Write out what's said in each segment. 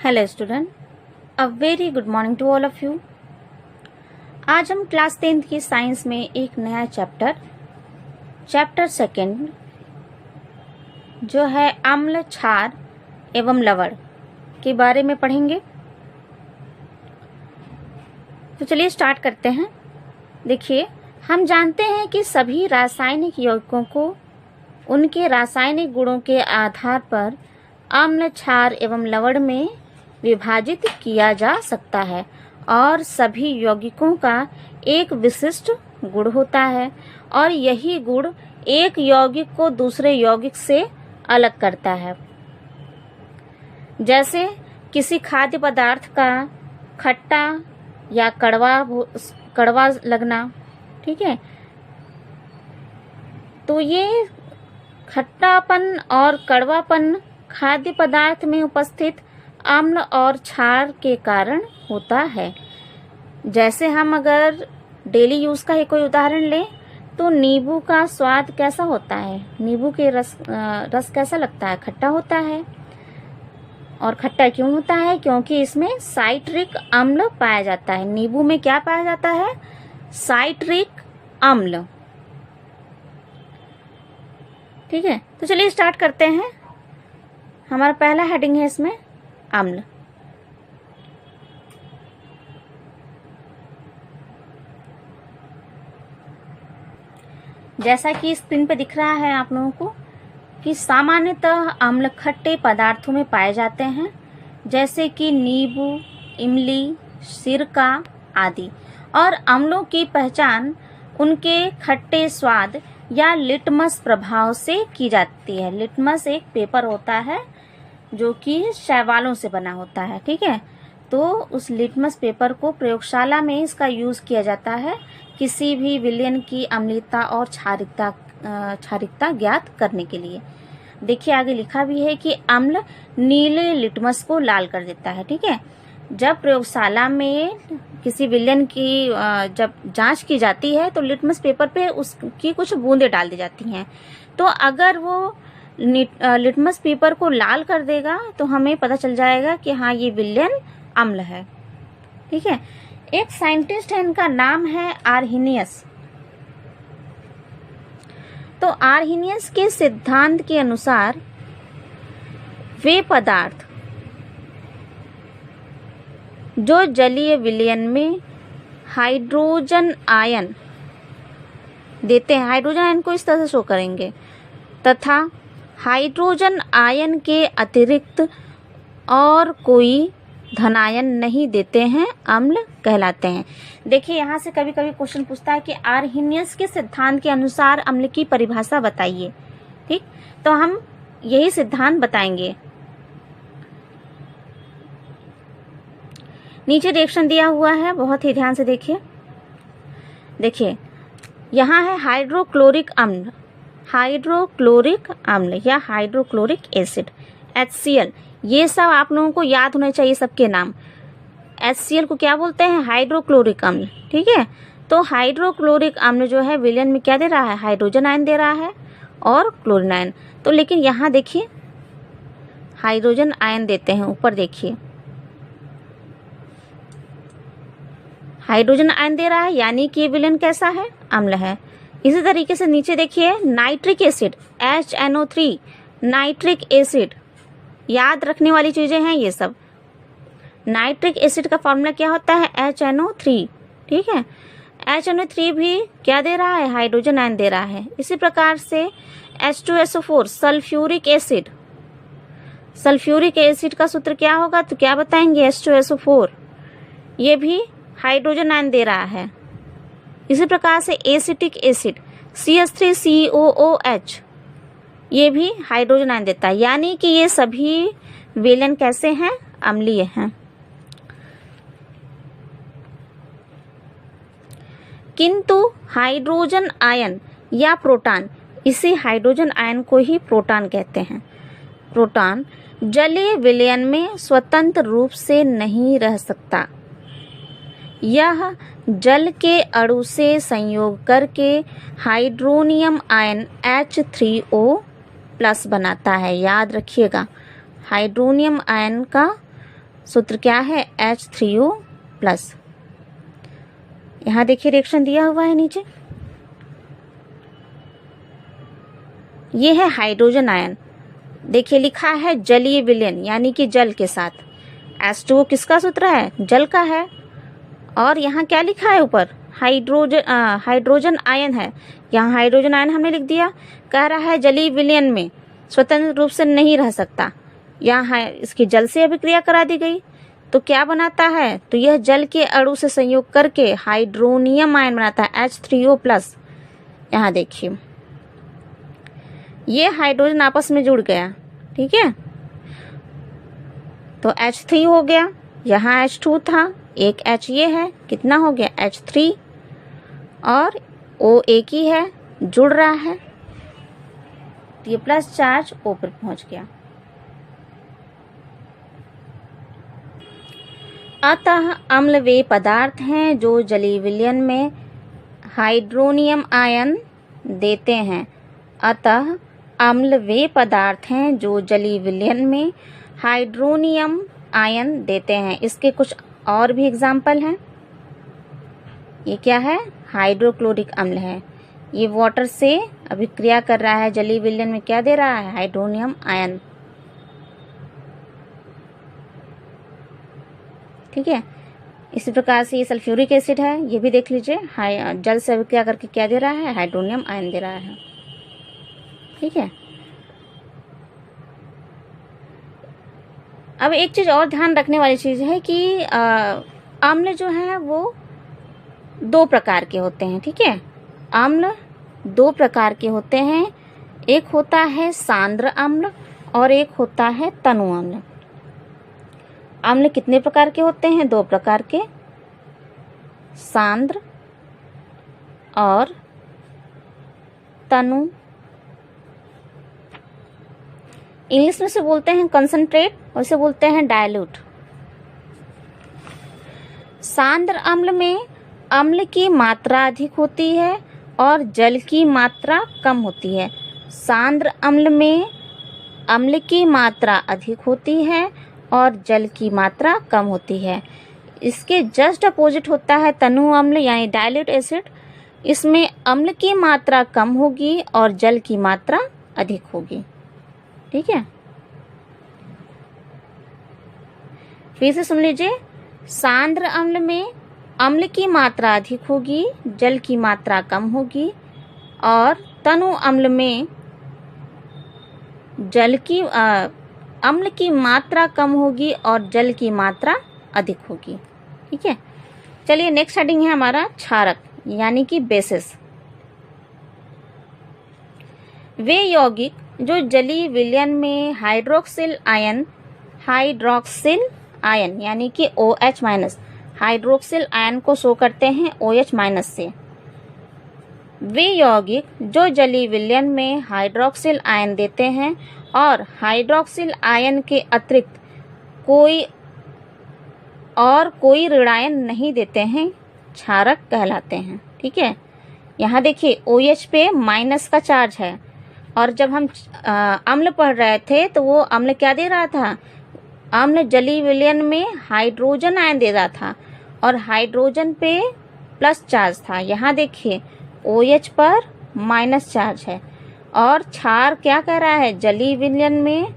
Hello student, a very good morning to all of you. आज हम class 10th की science में एक नया चैप्टर सेकेंड जो है अम्ल, क्षार एवं लवण के बारे में पढ़ेंगे। तो चलिए स्टार्ट करते हैं। देखिए, हम जानते हैं कि सभी रासायनिक यौगिकों को उनके रासायनिक गुणों के आधार पर अम्ल, क्षार एवं लवण में विभाजित किया जा सकता है और सभी यौगिकों का एक विशिष्ट गुण होता है और यही गुण एक यौगिक को दूसरे यौगिक से अलग करता है। जैसे किसी खाद्य पदार्थ का खट्टा या कड़वा लगना, ठीक है। तो ये खट्टापन और कड़वापन खाद्य पदार्थ में उपस्थित अम्ल और क्षार के कारण होता है। जैसे हम अगर डेली यूज का ही कोई उदाहरण लें तो नींबू का स्वाद कैसा होता है? नींबू के रस कैसा लगता है? खट्टा होता है। और खट्टा क्यों होता है? क्योंकि इसमें साइट्रिक अम्ल पाया जाता है। नींबू में क्या पाया जाता है? साइट्रिक अम्ल। ठीक है, तो चलिए स्टार्ट करते हैं। हमारा पहला हेडिंग है इसमें अम्ल। जैसा कि स्क्रीन पे दिख रहा है आप लोगों को कि सामान्यतः अम्ल खट्टे पदार्थों में पाए जाते हैं, जैसे कि नींबू, इमली, सिरका आदि। और अम्लों की पहचान उनके खट्टे स्वाद या लिटमस प्रभाव से की जाती है। लिटमस एक पेपर होता है जो कि शैवालों से बना होता है, ठीक है। तो उस लिटमस पेपर को प्रयोगशाला में इसका यूज किया जाता है किसी भी विलयन की अम्लता और क्षारिकता ज्ञात करने के लिए। देखिए, आगे लिखा भी है कि अम्ल नीले लिटमस को लाल कर देता है, ठीक है। जब प्रयोगशाला में किसी विलयन की जब जांच की जाती है तो लिटमस पेपर पे उसकी कुछ बूंदें डाल दी जाती हैं। तो अगर वो लिटमस पेपर को लाल कर देगा तो हमें पता चल जाएगा कि हाँ, ये विलयन अम्ल है, ठीक है। एक साइंटिस्ट है, इनका नाम है आर्हेनियस। तो आर्हेनियस के सिद्धांत के अनुसार वे पदार्थ जो जलीय विलयन में हाइड्रोजन आयन देते हैं, हाइड्रोजन आयन को इस तरह से शो करेंगे, तथा हाइड्रोजन आयन के अतिरिक्त और कोई धनायन नहीं देते हैं, अम्ल कहलाते हैं। देखिए, यहाँ से कभी कभी क्वेश्चन पूछता है कि आर्हेनियस के सिद्धांत के अनुसार अम्ल की परिभाषा बताइए, ठीक। तो हम यही सिद्धांत बताएंगे। नीचे रिएक्शन दिया हुआ है, बहुत ही ध्यान से देखिए। देखिए, यहाँ है हाइड्रोक्लोरिक अम्ल, हाइड्रोक्लोरिक अम्ल या हाइड्रोक्लोरिक एसिड, HCl। ये सब आप लोगों को याद होने चाहिए, सबके नाम। HCl को क्या बोलते हैं? हाइड्रोक्लोरिक अम्ल, ठीक है। तो हाइड्रोक्लोरिक अम्ल जो है विलयन में क्या दे रहा है? हाइड्रोजन आयन दे रहा है और क्लोरीन आयन। तो लेकिन यहाँ देखिए, हाइड्रोजन आयन देते हैं, ऊपर देखिए हाइड्रोजन आयन दे रहा है, यानी कि ये विलयन कैसा है? अम्ल है। इसी तरीके से नीचे देखिए, nitric acid HNO3, nitric acid, याद रखने वाली चीजें हैं ये सब। नाइट्रिक एसिड का फॉर्मूला क्या होता है? HNO3, ठीक है। HNO3 भी क्या दे रहा है? हाइड्रोजन आयन दे रहा है। इसी प्रकार से H2SO4, sulphuric acid, sulphuric acid का सूत्र क्या होगा? तो क्या बताएंगे? H2SO4, ये भी हाइड्रोजन आयन दे रहा है। इसी प्रकार से एसिटिक एसिड CH3COOH, ये भी हाइड्रोजन आयन देता है। यानी कि ये सभी विलयन कैसे हैं? अम्लीय हैं। किंतु हाइड्रोजन आयन या प्रोटॉन, इसी हाइड्रोजन आयन को ही प्रोटॉन कहते हैं। प्रोटॉन जलीय विलयन में स्वतंत्र रूप से नहीं रह सकता। यह जल के अणु से संयोग करके हाइड्रोनियम आयन H3O+ बनाता है। याद रखिएगा, हाइड्रोनियम आयन का सूत्र क्या है, H3O प्लस। यहाँ देखिए रिएक्शन दिया हुआ है नीचे, ये है हाइड्रोजन आयन। देखिए लिखा है जलीय विलयन यानी कि जल के साथ। H2O किसका सूत्र है, जल का है। और यहाँ क्या लिखा है ऊपर, हाइड्रोजन आयन है। यहाँ हाइड्रोजन आयन हमने लिख दिया, कह रहा है जलीय विलयन में स्वतंत्र रूप से नहीं रह सकता। यहाँ इसकी जल से अभिक्रिया करा दी गई तो क्या बनाता है, तो यह जल के अणु से संयोग करके हाइड्रोनियम आयन बनाता है H3O प्लस। यहाँ देखिए ये हाइड्रोजन आपस में जुड़ गया, ठीक है, तो H3 हो गया, यहाँ H2 था, एक H ये है, कितना हो गया H3, और O एक ही है, जुड़ रहा है, तो ये प्लस चार्ज O पर पहुंच गया। अतः अम्ल वे पदार्थ हैं जो जलीय विलयन में हाइड्रोनियम आयन देते हैं। अतः अम्ल वे पदार्थ हैं जो जलीय विलयन में हाइड्रोनियम आयन देते हैं। इसके कुछ और भी एग्जाम्पल हैं। ये क्या है, हाइड्रोक्लोरिक अम्ल है, ये वाटर से अभिक्रिया कर रहा है, जलीय विलयन में क्या दे रहा है, हाइड्रोनियम आयन, ठीक है। इसी प्रकार से ये सल्फ्यूरिक एसिड है, ये भी देख लीजिए, जल से अभिक्रिया करके क्या दे रहा है, हाइड्रोनियम आयन दे रहा है, ठीक है। अब एक चीज और ध्यान रखने वाली चीज है कि अम्ल जो है वो दो प्रकार के होते हैं, ठीक है। अम्ल दो प्रकार के होते हैं, एक होता है सांद्र अम्ल और एक होता है तनु अम्ल। अम्ल कितने प्रकार के होते हैं, दो प्रकार के, सांद्र और तनु। इंग्लिश में से बोलते हैं कंसंट्रेट और इसे बोलते हैं डायल्यूट। सांद्र अम्ल में अम्ल की मात्रा अधिक होती है और जल की मात्रा कम होती है। सांद्र अम्ल में अम्ल की मात्रा अधिक होती है और जल की मात्रा कम होती है। इसके जस्ट अपोजिट होता है तनु अम्ल यानी डायल्यूट एसिड। इसमें अम्ल की मात्रा कम होगी और जल की मात्रा अधिक होगी, ठीक है। फिर से सुन लीजिए, सांद्र अम्ल में अम्ल की मात्रा अधिक होगी, जल की मात्रा कम होगी, और तनु अम्ल में अम्ल की मात्रा कम होगी और जल की मात्रा अधिक होगी, ठीक है। चलिए नेक्स्ट हेडिंग है हमारा क्षारक यानी कि बेसिस। वे यौगिक जो जलीय विलयन में हाइड्रोक्सिल आयन यानी कि OH माइनस हाइड्रोक्सिल आयन को शो करते हैं OH माइनस से। वे यौगिक जो जलीय विलयन में हाइड्रोक्सिल आयन देते हैं और हाइड्रोक्सिल आयन के अतिरिक्त कोई ऋणायन नहीं देते हैं, क्षारक कहलाते हैं, ठीक है। यहाँ देखिए OH पे माइनस का चार्ज है, और जब हम अम्ल पढ़ रहे थे तो वो अम्ल क्या दे रहा था, अम्ल जलीय विलयन में हाइड्रोजन आयन दे रहा था और हाइड्रोजन पे प्लस चार्ज था। यहाँ देखिए OH पर माइनस चार्ज है और क्षार क्या कह रहा है, जलीय विलयन में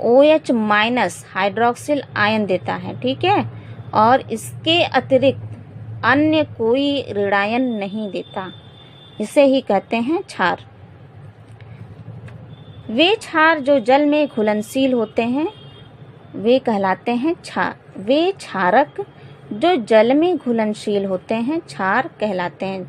OH माइनस हाइड्रोक्सिल आयन देता है, ठीक है, और इसके अतिरिक्त अन्य कोई ऋणायन नहीं देता, इसे ही कहते हैं क्षार। वे क्षार जो जल में घुलनशील होते हैं वे कहलाते हैं क्षार। वे क्षारक जो जल में घुलनशील होते हैं क्षार कहलाते हैं,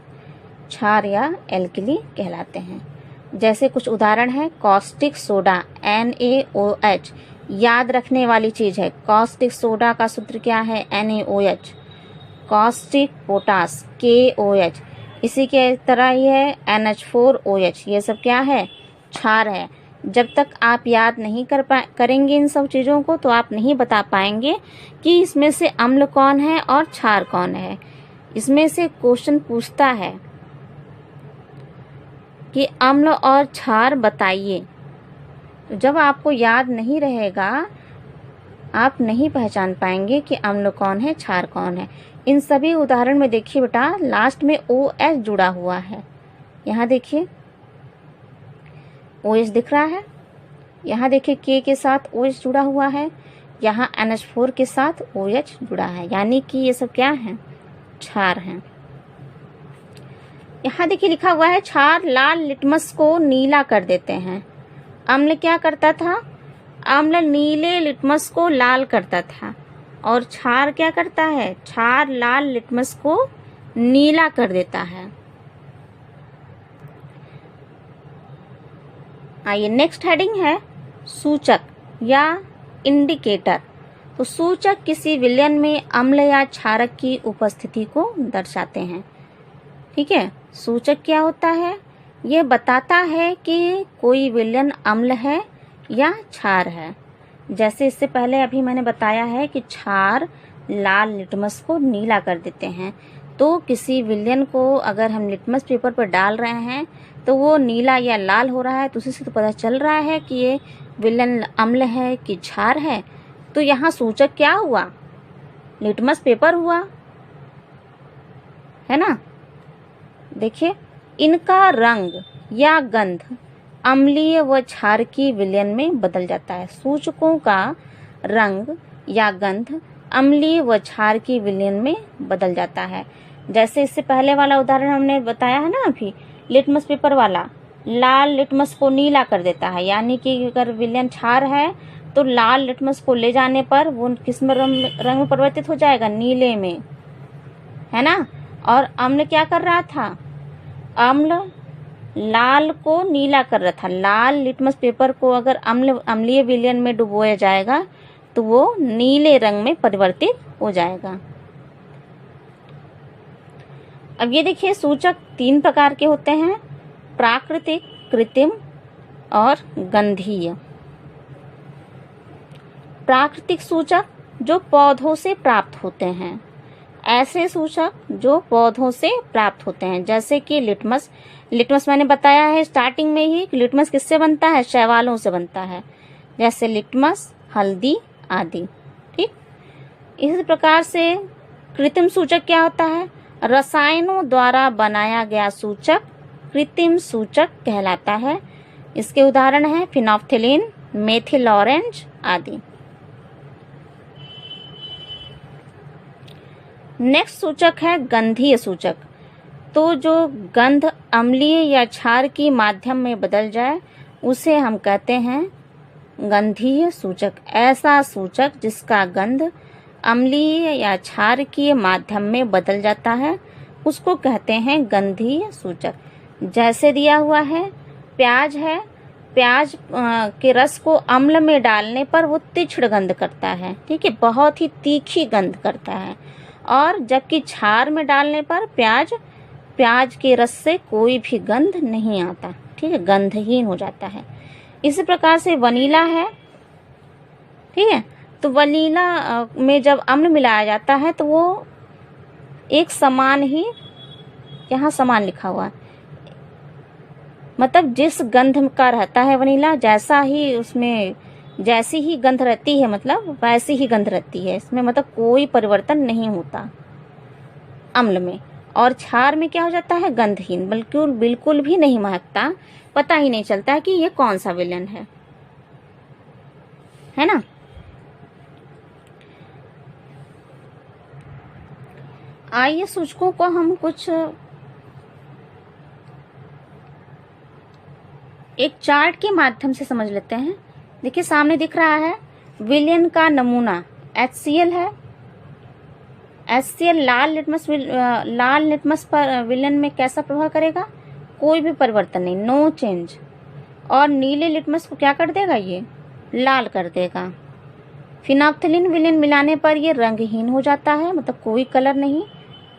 क्षार या एल्कली कहलाते हैं। जैसे कुछ उदाहरण है, कॉस्टिक सोडा NaOH, याद रखने वाली चीज है, कॉस्टिक सोडा का सूत्र क्या है, NaOH। कॉस्टिक पोटास KOH, इसी के तरह ही है NH4OH, ये सब क्या है, क्षार है। जब तक आप याद नहीं करेंगे इन सब चीज़ों को तो आप नहीं बता पाएंगे कि इसमें से अम्ल कौन है और क्षार कौन है। इसमें से क्वेश्चन पूछता है कि अम्ल और क्षार बताइए, तो जब आपको याद नहीं रहेगा, आप नहीं पहचान पाएंगे कि अम्ल कौन है, क्षार कौन है। इन सभी उदाहरण में देखिए बेटा लास्ट में OH जुड़ा हुआ है। यहाँ देखिए OH दिख रहा है, यहाँ देखिए K के साथ OH जुड़ा हुआ है, यहाँ NH4 के साथ OH जुड़ा है, यानी कि ये सब क्या है, क्षार हैं। यहाँ देखिए लिखा हुआ है क्षार लाल लिटमस को नीला कर देते हैं। अम्ल क्या करता था, अम्ल नीले लिटमस को लाल करता था, और क्षार क्या करता है, क्षार लाल लिटमस को नीला कर देता है। आइए नेक्स्ट हेडिंग है सूचक या इंडिकेटर। तो सूचक किसी विलयन में अम्ल या क्षारक की उपस्थिति को दर्शाते हैं। ठीक है, सूचक क्या होता है, यह बताता है कि कोई विलयन अम्ल है या क्षार है। जैसे इससे पहले अभी मैंने बताया है कि क्षार लाल लिटमस को नीला कर देते हैं, तो किसी विलयन को अगर हम लिटमस पेपर पर डाल रहे हैं तो वो नीला या लाल हो रहा है, तो उसी से तो पता चल रहा है कि ये विलयन अम्ल है कि क्षार है। तो यहाँ सूचक क्या हुआ, लिटमस पेपर हुआ, है ना। देखिए इनका रंग या गंध अम्लीय व क्षारकीय विलयन में बदल जाता है। सूचकों का रंग या गंध अम्लीय व क्षारकीय विलयन में बदल जाता है। जैसे इससे पहले वाला उदाहरण हमने बताया है ना अभी, लिटमस पेपर वाला, लाल लिटमस को नीला कर देता है, यानी कि अगर विलयन क्षार है तो लाल लिटमस को ले जाने पर वो किस में रंग में परिवर्तित हो जाएगा, नीले में, है ना। और अम्ल क्या कर रहा था, अम्ल लाल को नीला कर रहा था। लाल लिटमस पेपर को अगर अम्लीय विलयन में डुबोया जाएगा तो वो नीले रंग में परिवर्तित हो जाएगा। अब ये देखिए सूचक 3 प्रकार के होते हैं, प्राकृतिक, कृत्रिम और गंधीय। प्राकृतिक सूचक जो पौधों से प्राप्त होते हैं, ऐसे सूचक जो पौधों से प्राप्त होते हैं, जैसे कि लिटमस। लिटमस मैंने बताया है स्टार्टिंग में ही, लिटमस किससे बनता है, शैवालों से बनता है, जैसे लिटमस, हल्दी आदि। ठीक, इसी प्रकार से कृत्रिम सूचक क्या होता है, रसायनों द्वारा बनाया गया सूचक कृत्रिम सूचक कहलाता है। इसके उदाहरण हैं फिनोल्फ्थालीन, मेथिल ऑरेंज आदि। नेक्स्ट सूचक है गंधीय सूचक। तो जो गंध अम्लीय या क्षार के माध्यम में बदल जाए उसे हम कहते हैं गंधीय सूचक। ऐसा सूचक जिसका गंध अम्लीय या क्षारकीय माध्यम में बदल जाता है उसको कहते हैं गंधीय सूचक। जैसे दिया हुआ है प्याज है, प्याज के रस को अम्ल में डालने पर वो तीक्ष्ण गंध करता है, ठीक है, बहुत ही तीखी गंध करता है। और जबकि क्षार में डालने पर प्याज के रस से कोई भी गंध नहीं आता, ठीक है, गंधहीन हो जाता है। इसी प्रकार से वनीला है, ठीक है, तो वनीला में जब अम्ल मिलाया जाता है तो वो एक समान ही, यहाँ समान लिखा हुआ है, मतलब जिस गंध का रहता है वनीला, जैसा ही उसमें जैसी ही गंध रहती है मतलब वैसी ही गंध रहती है, इसमें मतलब कोई परिवर्तन नहीं होता अम्ल में। और क्षार में क्या हो जाता है, गंधहीन, बल्कि बिल्कुल भी नहीं महकता, पता ही नहीं चलता कि ये कौन सा विलयन है ना। आइए सूचकों को हम कुछ एक चार्ट के माध्यम से समझ लेते हैं। देखिए सामने दिख रहा है विलयन का नमूना HCl है। HCl लाल लिटमस पर विलयन में कैसा प्रभाव करेगा, कोई भी परिवर्तन नहीं, नो चेंज। और नीले लिटमस को क्या कर देगा, ये लाल कर देगा। फिनोल्फ्थालीन विलयन मिलाने पर ये रंगहीन हो जाता है, मतलब कोई कलर नहीं,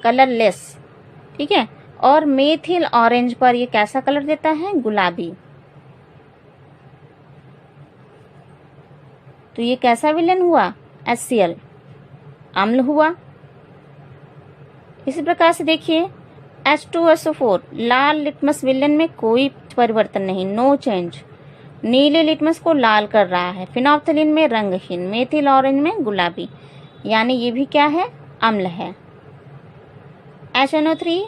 कलरलेस, ठीक है। और मेथिल ऑरेंज पर ये कैसा कलर देता है, गुलाबी। तो ये कैसा विलयन हुआ, HCl, अम्ल हुआ। इसी प्रकार से देखिए H2SO4 लाल लिटमस विलयन में कोई परिवर्तन नहीं, नो चेंज। नीले लिटमस को लाल कर रहा है, फिनोल्फ्थालीन में रंगहीन, मेथिल ऑरेंज में गुलाबी, यानी ये भी क्या है, अम्ल है। HNO3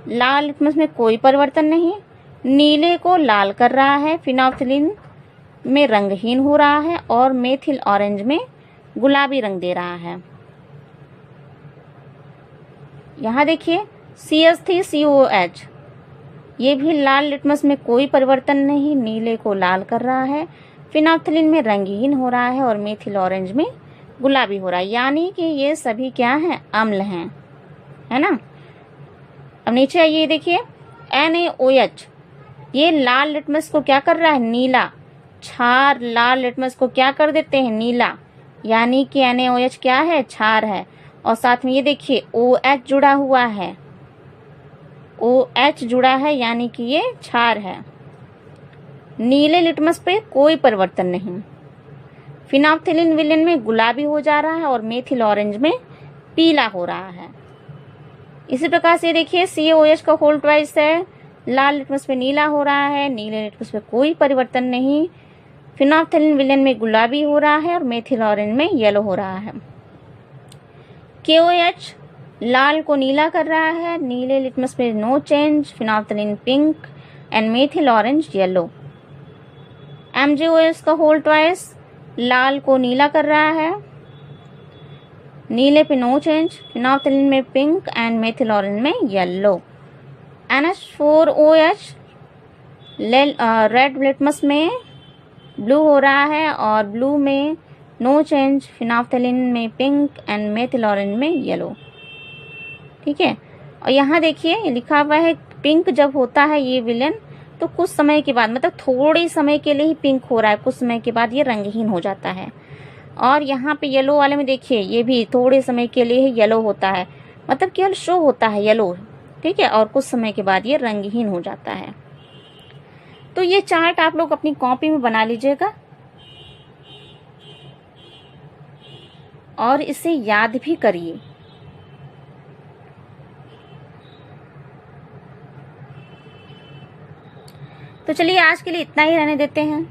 लाल लिटमस में कोई परिवर्तन नहीं, नीले को लाल कर रहा है, फिनोल्फ्थालीन में रंगहीन हो रहा है और मेथिल ऑरेंज में गुलाबी रंग दे रहा है। यहाँ देखिए CH3COOH, ये भी लाल लिटमस में कोई परिवर्तन नहीं, नीले को लाल कर रहा है, फिनोल्फ्थालीन में रंगहीन हो रहा है और मेथिल ऑरेंज में गुलाबी हो रहा है, यानी कि ये सभी क्या हैं, अम्ल हैं, है ना। अब नीचे आइए, देखिए NaOH, ये लाल लिटमस को क्या कर रहा है, नीला। क्षार लाल लिटमस को क्या कर देते हैं, नीला, यानी कि NaOH क्या है, क्षार है। और साथ में ये देखिए OH जुड़ा हुआ है, OH जुड़ा है, यानी कि ये क्षार है। नीले लिटमस पे कोई परिवर्तन नहीं, फिनोल्फ्थालीन विलेन में गुलाबी हो जा रहा है और मेथिल ऑरेंज में पीला हो रहा है। इसी प्रकार से देखिए CaOH का होल ट्वाइस है, लाल लिटमस पे नीला हो रहा है, नीले लिटमस पे कोई परिवर्तन नहीं, फिनोल्फ्थालीन विलेन में गुलाबी हो रहा है और मेथिल ऑरेंज में येलो हो रहा है। KOH लाल को नीला कर रहा है, नीले लिटमस पे no change, phenolphthalein pink and methyl orange yellow. MgOH का होल ट्वाइस लाल को नीला कर रहा है, नीले पे नो चेंज, फिनोल्फ्थालीन में पिंक एंड मेथिल ऑरेंज में येलो। NH4OH रेड लिटमस में ब्लू हो रहा है और ब्लू में नो चेंज, फिनोल्फ्थालीन में पिंक एंड मेथिल ऑरेंज में येलो। ठीक है, और यहाँ देखिए लिखा हुआ है पिंक जब होता है ये विलेन तो कुछ समय के बाद, मतलब थोड़े समय के लिए ही पिंक हो रहा है, कुछ समय के बाद ये रंगहीन हो जाता है। और यहाँ पे येलो वाले में देखिए ये भी थोड़े समय के लिए ही येलो होता है, मतलब केवल शो होता है येलो, ठीक है, और कुछ समय के बाद ये रंगहीन हो जाता है। तो ये चार्ट आप लोग अपनी कॉपी में बना लीजिएगा और इसे याद भी करिए। तो चलिए आज के लिए इतना ही रहने देते हैं।